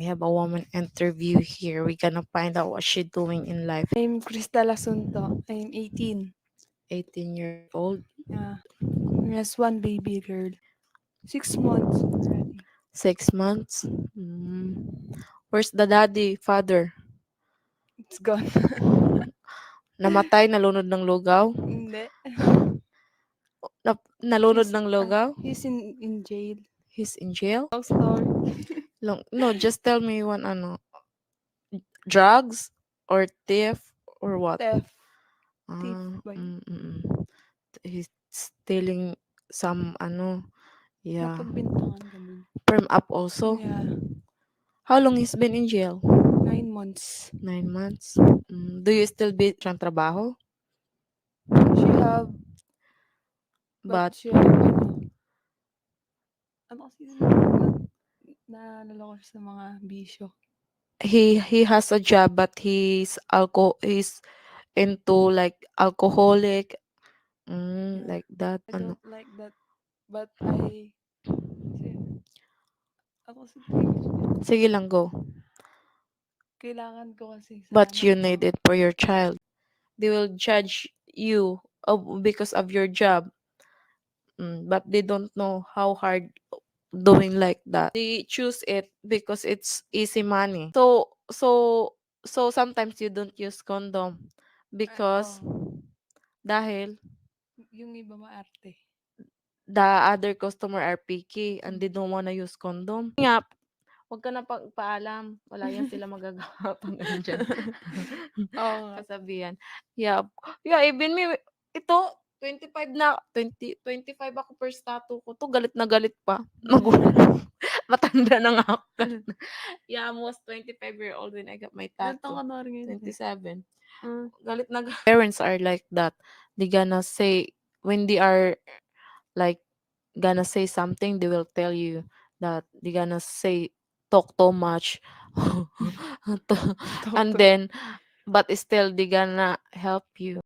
have a woman interview here. We're gonna find out what she's doing in life. I'm Crystal Asunto. I'm 18. 18 years old, Yeah. Has one baby girl. 6 months already. 6 months. Mm. Where's the daddy, father? It's gone. Namatay, nalunod ng lugaw? Hindi. Nalunod ng lugaw? He's in jail. He's in jail? Long story. Long, no, just tell me one drugs or thief or what? Theft. Thief Ah, ba yun? he's stealing some yeah. Napagbintangan ganun. Perm up also. Yeah. How long he's been in jail? 9 months. 9 months. Do you still be siyang trabaho? She have, but But she have ano kasi naloko siya sa mga bisyo. he has a job but he's into like alcoholic, Yeah. like that I don't like that. But kasi, ako kasi tingin ko, sige lang, go. kailangan ko kasi sa But anak you ko. need it for your child. They will judge you because of your job, but they don't know how hard doing like that. They choose it because it's easy money. So sometimes you don't use condom because Oh, dahil yung iba maarte. the other customer are picky and they Mm. don't wanna use condom. Nga, wag ka na pagpaalam. Wala yan sila magagawa pag andyan. Oo nga. Kasabihan. Yeah. Yeah, even me, ito, 25 na, 25 ako first tattoo ko. To galit na galit pa. Matanda na nga ako. Yeah, almost 25-year-old when I got my Ilan taon tattoo. ka na rin ngayon te? 27. Ah, Galit na galit. Parents are like that. They gonna say, when they are like gonna say something, they will tell you that they gonna say talk too much. talk And to. then but still they gonna help you.